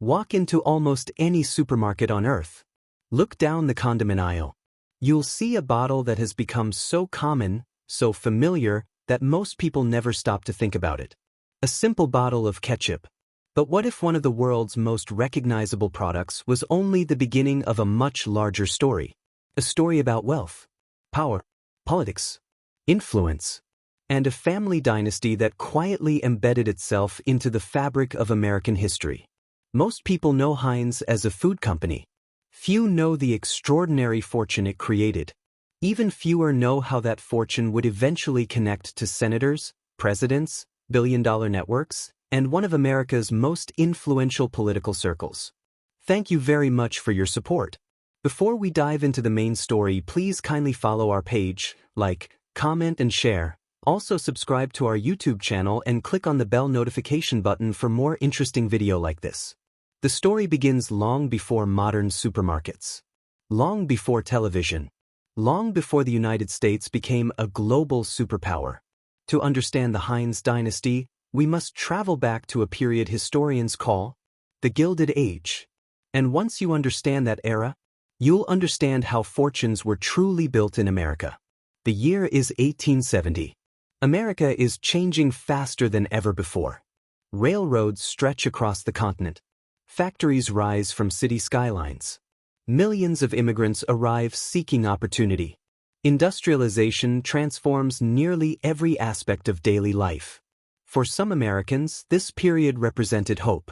Walk into almost any supermarket on Earth. Look down the condiment aisle. You'll see a bottle that has become so common, so familiar, that most people never stop to think about it. A simple bottle of ketchup. But what if one of the world's most recognizable products was only the beginning of a much larger story? A story about wealth, power, politics, influence, and a family dynasty that quietly embedded itself into the fabric of American history. Most people know Heinz as a food company. Few know the extraordinary fortune it created. Even fewer know how that fortune would eventually connect to senators, presidents, billion-dollar networks, and one of America's most influential political circles. Thank you very much for your support. Before we dive into the main story, please kindly follow our page, like, comment, and share. Also subscribe to our YouTube channel and click on the bell notification button for more interesting video like this. The story begins long before modern supermarkets, long before television, long before the United States became a global superpower. To understand the Heinz Dynasty, we must travel back to a period historians call the Gilded Age. And once you understand that era, you'll understand how fortunes were truly built in America. The year is 1870. America is changing faster than ever before. Railroads stretch across the continent. Factories rise from city skylines. Millions of immigrants arrive seeking opportunity. Industrialization transforms nearly every aspect of daily life. For some Americans, this period represented hope.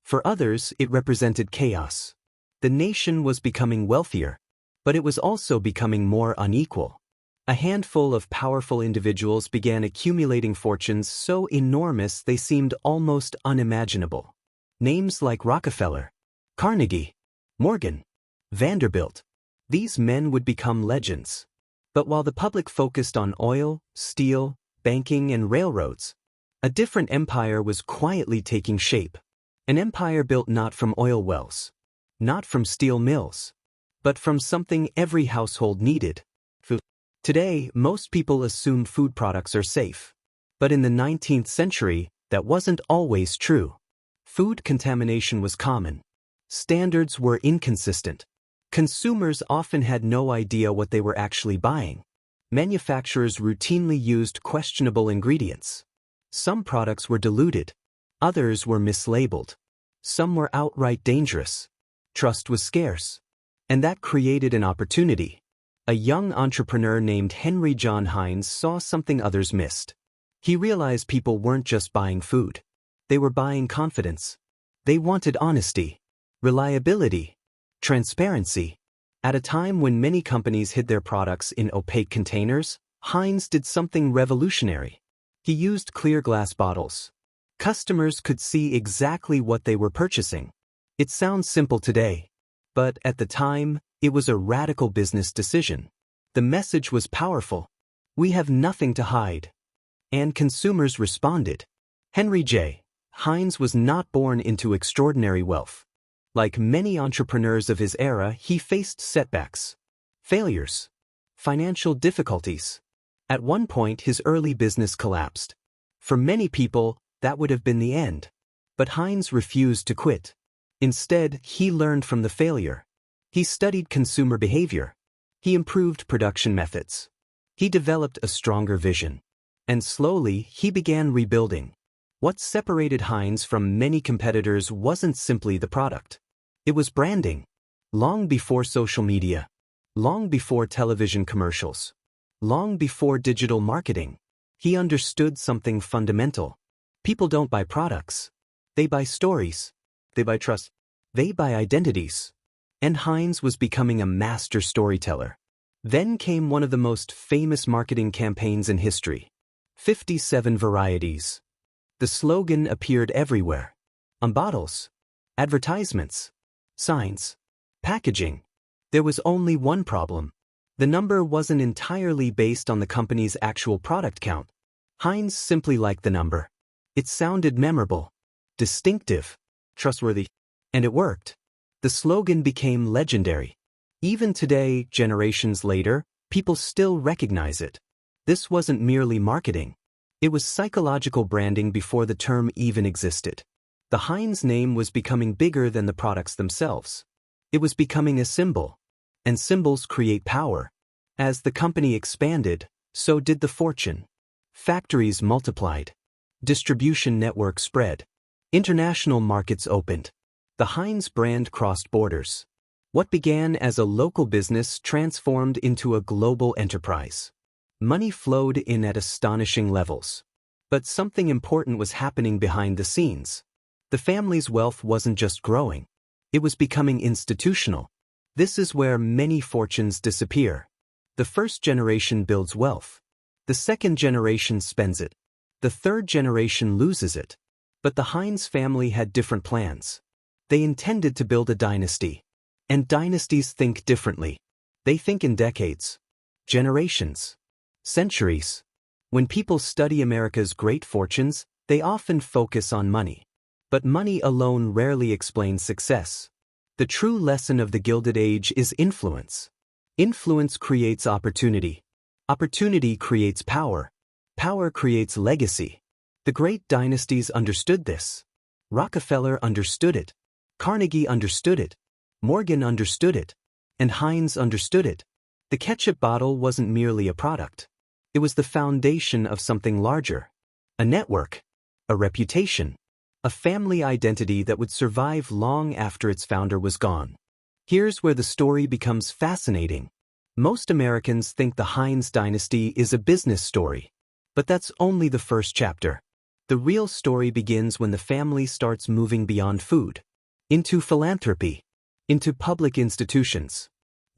For others, it represented chaos. The nation was becoming wealthier, but it was also becoming more unequal. A handful of powerful individuals began accumulating fortunes so enormous they seemed almost unimaginable. Names like Rockefeller, Carnegie, Morgan, Vanderbilt. These men would become legends. But while the public focused on oil, steel, banking, and railroads, a different empire was quietly taking shape. An empire built not from oil wells, not from steel mills, but from something every household needed: food. Today, most people assume food products are safe. But in the 19th century, that wasn't always true. Food contamination was common. Standards were inconsistent. Consumers often had no idea what they were actually buying. Manufacturers routinely used questionable ingredients. Some products were diluted. Others were mislabeled. Some were outright dangerous. Trust was scarce. And that created an opportunity. A young entrepreneur named Henry John Heinz saw something others missed. He realized people weren't just buying food. They were buying confidence. They wanted honesty, reliability, transparency. At a time when many companies hid their products in opaque containers, Heinz did something revolutionary. He used clear glass bottles. Customers could see exactly what they were purchasing. It sounds simple today, but at the time, it was a radical business decision. The message was powerful. We have nothing to hide. And consumers responded. Henry J. Heinz was not born into extraordinary wealth. Like many entrepreneurs of his era, he faced setbacks, failures, financial difficulties. At one point, his early business collapsed. For many people, that would have been the end. But Heinz refused to quit. Instead, he learned from the failure. He studied consumer behavior. He improved production methods. He developed a stronger vision. And slowly, he began rebuilding. What separated Heinz from many competitors wasn't simply the product. It was branding. Long before social media, long before television commercials, long before digital marketing, he understood something fundamental. People don't buy products. They buy stories. They buy trust. They buy identities. And Heinz was becoming a master storyteller. Then came one of the most famous marketing campaigns in history. 57 varieties. The slogan appeared everywhere. On bottles, advertisements, signs, packaging. There was only one problem. The number wasn't entirely based on the company's actual product count. Heinz simply liked the number. It sounded memorable, distinctive, trustworthy, and it worked. The slogan became legendary. Even today, generations later, people still recognize it. This wasn't merely marketing. It was psychological branding before the term even existed. The Heinz name was becoming bigger than the products themselves. It was becoming a symbol. And symbols create power. As the company expanded, so did the fortune. Factories multiplied. Distribution networks spread. International markets opened. The Heinz brand crossed borders. What began as a local business transformed into a global enterprise. Money flowed in at astonishing levels. But something important was happening behind the scenes. The family's wealth wasn't just growing. It was becoming institutional. This is where many fortunes disappear. The first generation builds wealth. The second generation spends it. The third generation loses it. But the Heinz family had different plans. They intended to build a dynasty. And dynasties think differently. They think in decades, generations, centuries. When people study America's great fortunes, they often focus on money. But money alone rarely explains success. The true lesson of the Gilded Age is influence. Influence creates opportunity. Opportunity creates power. Power creates legacy. The great dynasties understood this. Rockefeller understood it. Carnegie understood it. Morgan understood it. And Heinz understood it. The ketchup bottle wasn't merely a product. It was the foundation of something larger. A network. A reputation. A family identity that would survive long after its founder was gone. Here's where the story becomes fascinating. Most Americans think the Heinz Dynasty is a business story. But that's only the first chapter. The real story begins when the family starts moving beyond food. Into philanthropy. Into public institutions.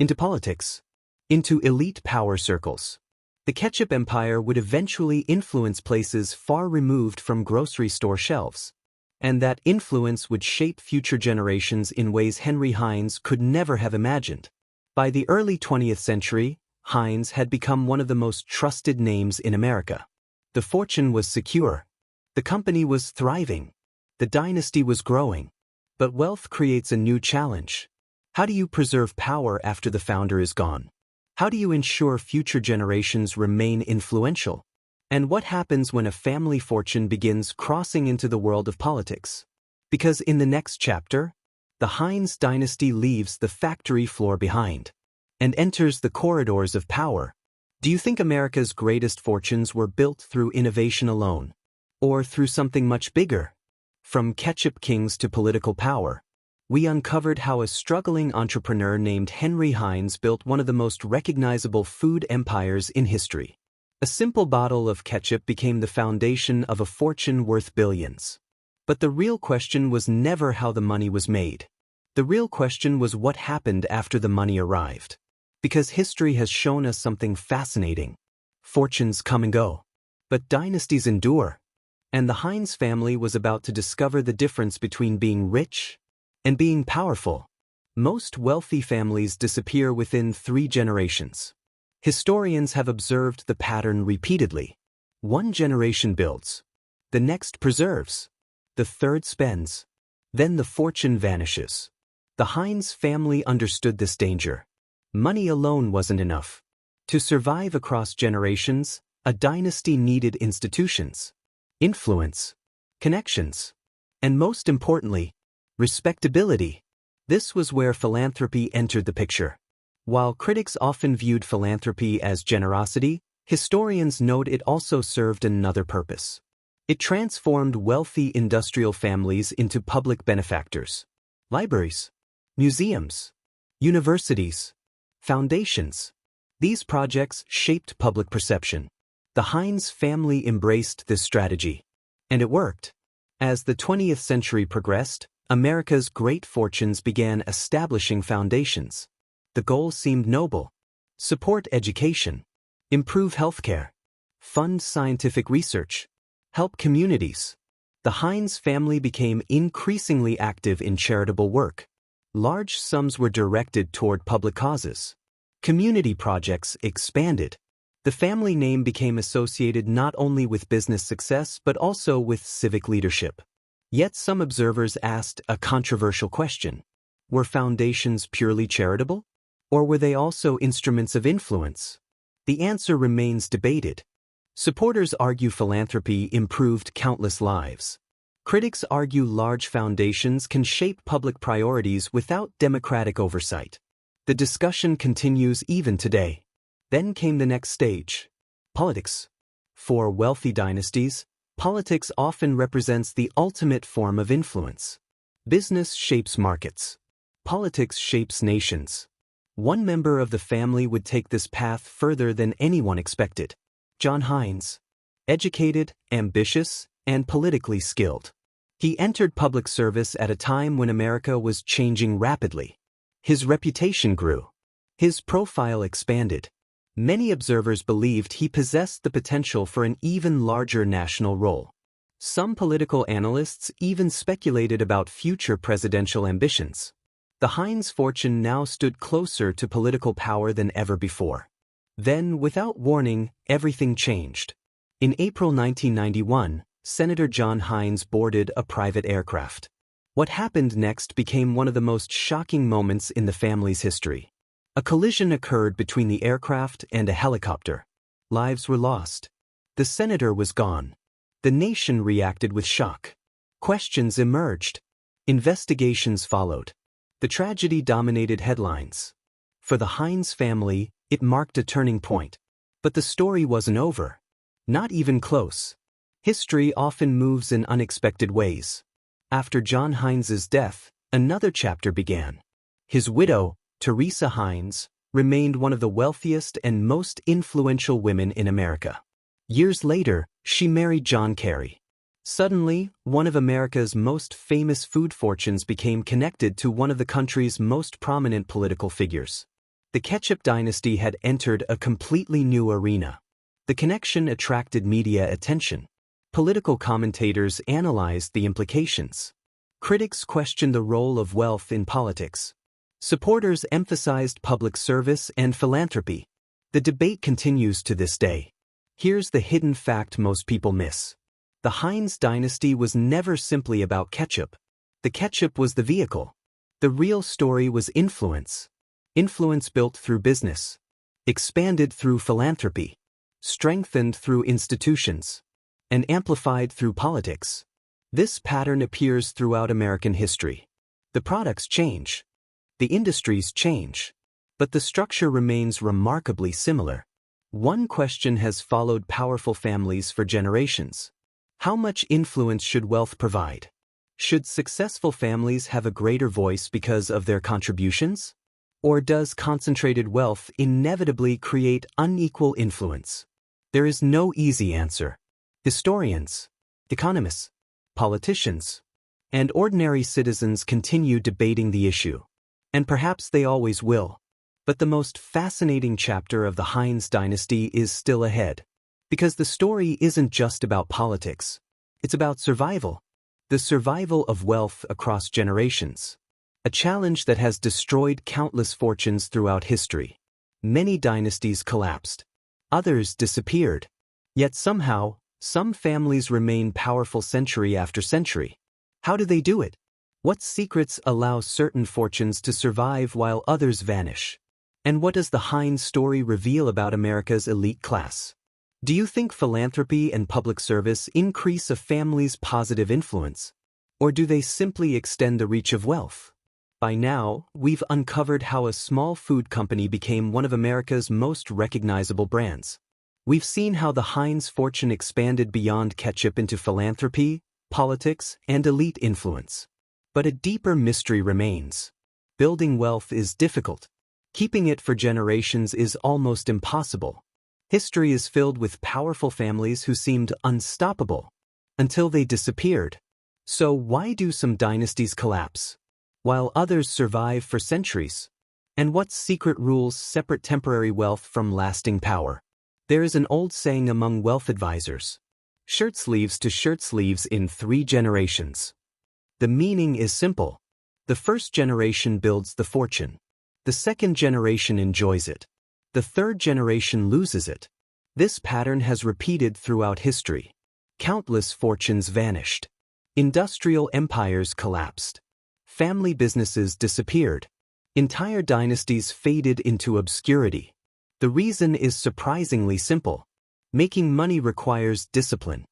Into politics. Into elite power circles. The ketchup empire would eventually influence places far removed from grocery store shelves. And that influence would shape future generations in ways Henry Heinz could never have imagined. By the early 20th century, Heinz had become one of the most trusted names in America. The fortune was secure. The company was thriving. The dynasty was growing. But wealth creates a new challenge. How do you preserve power after the founder is gone? How do you ensure future generations remain influential? And what happens when a family fortune begins crossing into the world of politics? Because in the next chapter, the Heinz dynasty leaves the factory floor behind and enters the corridors of power. Do you think America's greatest fortunes were built through innovation alone? Or through something much bigger? From ketchup kings to political power, we uncovered how a struggling entrepreneur named Henry Heinz built one of the most recognizable food empires in history. A simple bottle of ketchup became the foundation of a fortune worth billions. But the real question was never how the money was made. The real question was what happened after the money arrived. Because history has shown us something fascinating. Fortunes come and go. But dynasties endure. And the Heinz family was about to discover the difference between being rich and being powerful. Most wealthy families disappear within 3 generations. Historians have observed the pattern repeatedly. One generation builds. The next preserves. The third spends. Then the fortune vanishes. The Heinz family understood this danger. Money alone wasn't enough. To survive across generations, a dynasty needed institutions, influence, connections, and most importantly, respectability. This was where philanthropy entered the picture. While critics often viewed philanthropy as generosity, historians note it also served another purpose. It transformed wealthy industrial families into public benefactors. Libraries, museums, universities, foundations. These projects shaped public perception. The Heinz family embraced this strategy. And it worked. As the 20th century progressed, America's great fortunes began establishing foundations. The goal seemed noble. Support education. Improve healthcare. Fund scientific research. Help communities. The Heinz family became increasingly active in charitable work. Large sums were directed toward public causes. Community projects expanded. The family name became associated not only with business success but also with civic leadership. Yet some observers asked a controversial question. Were foundations purely charitable? Or were they also instruments of influence? The answer remains debated. Supporters argue philanthropy improved countless lives. Critics argue large foundations can shape public priorities without democratic oversight. The discussion continues even today. Then came the next stage: politics. For wealthy dynasties, politics often represents the ultimate form of influence. Business shapes markets. Politics shapes nations. One member of the family would take this path further than anyone expected. J Heinz. Educated, ambitious, and politically skilled. He entered public service at a time when America was changing rapidly. His reputation grew. His profile expanded. Many observers believed he possessed the potential for an even larger national role. Some political analysts even speculated about future presidential ambitions. The Heinz fortune now stood closer to political power than ever before. Then, without warning, everything changed. In April 1991, Senator J Heinz boarded a private aircraft. What happened next became one of the most shocking moments in the family's history. A collision occurred between the aircraft and a helicopter. Lives were lost. The senator was gone. The nation reacted with shock. Questions emerged. Investigations followed. The tragedy dominated headlines. For the Heinz family, it marked a turning point. But the story wasn't over. Not even close. History often moves in unexpected ways. After J Heinz's death, another chapter began. His widow, Teresa Heinz, remained one of the wealthiest and most influential women in America. Years later, she married Kerry. Suddenly, one of America's most famous food fortunes became connected to one of the country's most prominent political figures. The Ketchup dynasty had entered a completely new arena. The connection attracted media attention. Political commentators analyzed the implications. Critics questioned the role of wealth in politics. Supporters emphasized public service and philanthropy. The debate continues to this day. Here's the hidden fact most people miss. The Heinz dynasty was never simply about ketchup. The ketchup was the vehicle. The real story was influence. Influence built through business. Expanded through philanthropy. Strengthened through institutions. And amplified through politics. This pattern appears throughout American history. The products change. The industries change. But the structure remains remarkably similar. One question has followed powerful families for generations. How much influence should wealth provide? Should successful families have a greater voice because of their contributions? Or does concentrated wealth inevitably create unequal influence? There is no easy answer. Historians, economists, politicians, and ordinary citizens continue debating the issue. And perhaps they always will. But the most fascinating chapter of the Heinz dynasty is still ahead. Because the story isn't just about politics. It's about survival. The survival of wealth across generations. A challenge that has destroyed countless fortunes throughout history. Many dynasties collapsed. Others disappeared. Yet somehow, some families remain powerful century after century. How do they do it? What secrets allow certain fortunes to survive while others vanish? And what does the Heinz story reveal about America's elite class? Do you think philanthropy and public service increase a family's positive influence? Or do they simply extend the reach of wealth? By now, we've uncovered how a small food company became one of America's most recognizable brands. We've seen how the Heinz fortune expanded beyond ketchup into philanthropy, politics, and elite influence. But a deeper mystery remains. Building wealth is difficult. Keeping it for generations is almost impossible. History is filled with powerful families who seemed unstoppable until they disappeared. So why do some dynasties collapse, while others survive for centuries? And what secret rules separate temporary wealth from lasting power? There is an old saying among wealth advisors: shirt sleeves to shirt sleeves in 3 generations. The meaning is simple. The first generation builds the fortune. The second generation enjoys it. The third generation loses it. This pattern has repeated throughout history. Countless fortunes vanished. Industrial empires collapsed. Family businesses disappeared. Entire dynasties faded into obscurity. The reason is surprisingly simple. Making money requires discipline.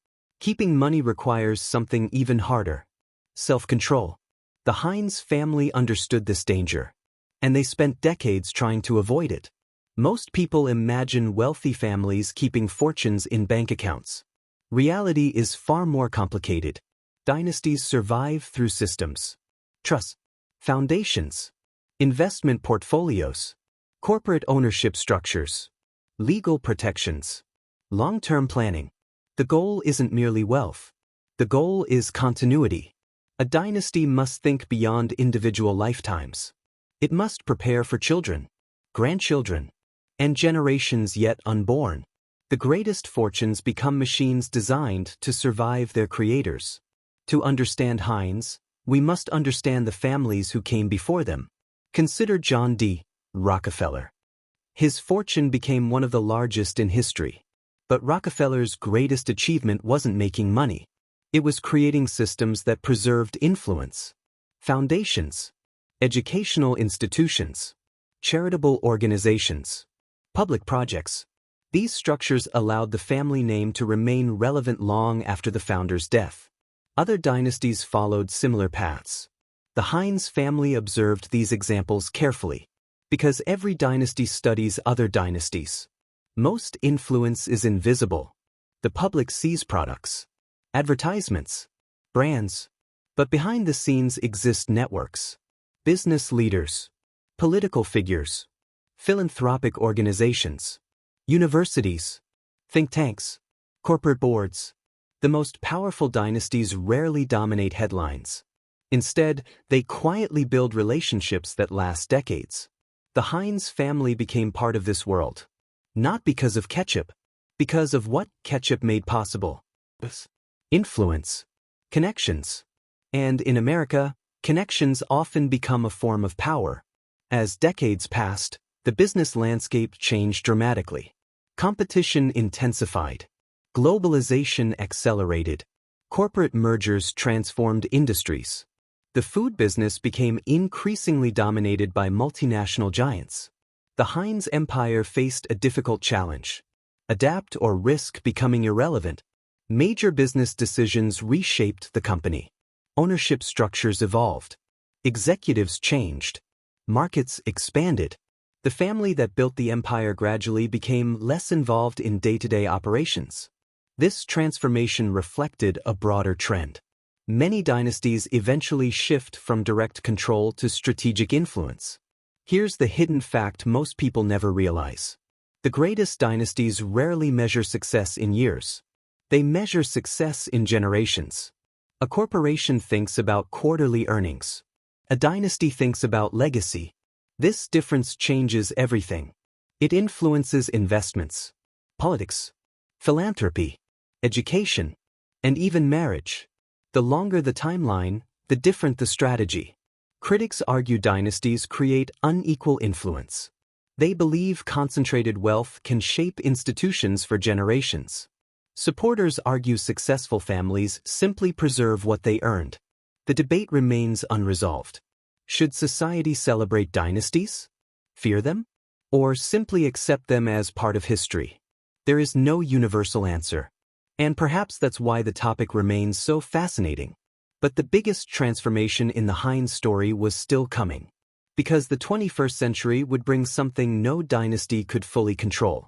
Keeping money requires something even harder: self-control. The Heinz family understood this danger, and they spent decades trying to avoid it. Most people imagine wealthy families keeping fortunes in bank accounts. Reality is far more complicated. Dynasties survive through systems: trusts, foundations, investment portfolios, corporate ownership structures, legal protections, long-term planning. The goal isn't merely wealth. The goal is continuity. A dynasty must think beyond individual lifetimes. It must prepare for children, grandchildren, and generations yet unborn. The greatest fortunes become machines designed to survive their creators. To understand Heinz, we must understand the families who came before them. Consider John D. Rockefeller. His fortune became one of the largest in history. But Rockefeller's greatest achievement wasn't making money. It was creating systems that preserved influence. Foundations, educational institutions, charitable organizations, public projects. These structures allowed the family name to remain relevant long after the founder's death. Other dynasties followed similar paths. The Heinz family observed these examples carefully, because every dynasty studies other dynasties. Most influence is invisible. The public sees products, advertisements, brands, but behind the scenes exist networks, business leaders, political figures, philanthropic organizations, universities, think tanks, corporate boards. The most powerful dynasties rarely dominate headlines. Instead, they quietly build relationships that last decades. The Heinz family became part of this world. Not because of ketchup, because of what ketchup made possible: influence, connections. And in America, connections often become a form of power. As decades passed, the business landscape changed dramatically. Competition intensified. Globalization accelerated. Corporate mergers transformed industries. The food business became increasingly dominated by multinational giants. The Heinz empire faced a difficult challenge: adapt or risk becoming irrelevant. Major business decisions reshaped the company. Ownership structures evolved. Executives changed. Markets expanded. The family that built the empire gradually became less involved in day-to-day operations. This transformation reflected a broader trend. Many dynasties eventually shift from direct control to strategic influence. Here's the hidden fact most people never realize. The greatest dynasties rarely measure success in years. They measure success in generations. A corporation thinks about quarterly earnings. A dynasty thinks about legacy. This difference changes everything. It influences investments, politics, philanthropy, education, and even marriage. The longer the timeline, the different the strategy. Critics argue dynasties create unequal influence. They believe concentrated wealth can shape institutions for generations. Supporters argue successful families simply preserve what they earned. The debate remains unresolved. Should society celebrate dynasties? Fear them? Or simply accept them as part of history? There is no universal answer. And perhaps that's why the topic remains so fascinating. But the biggest transformation in the Heinz story was still coming. Because the 21st century would bring something no dynasty could fully control: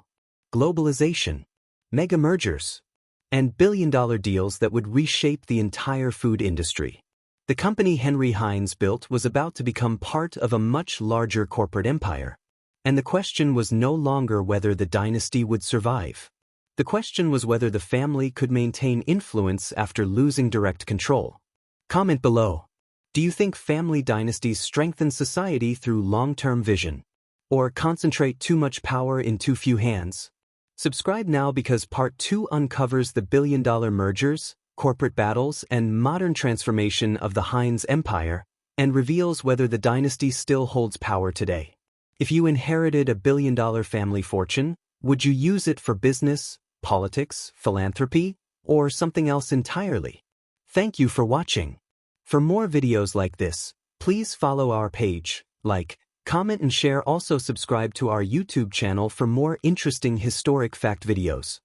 globalization, mega mergers, and billion-dollar deals that would reshape the entire food industry. The company Henry Heinz built was about to become part of a much larger corporate empire. And the question was no longer whether the dynasty would survive. The question was whether the family could maintain influence after losing direct control. Comment below. Do you think family dynasties strengthen society through long-term vision, or concentrate too much power in too few hands? Subscribe now, because Part 2 uncovers the billion-dollar mergers, corporate battles, and modern transformation of the Heinz empire, and reveals whether the dynasty still holds power today. If you inherited a billion-dollar family fortune, would you use it for business, politics, philanthropy, or something else entirely? Thank you for watching. For more videos like this, please follow our page, like, comment and share. Also subscribe to our YouTube channel for more interesting historic fact videos.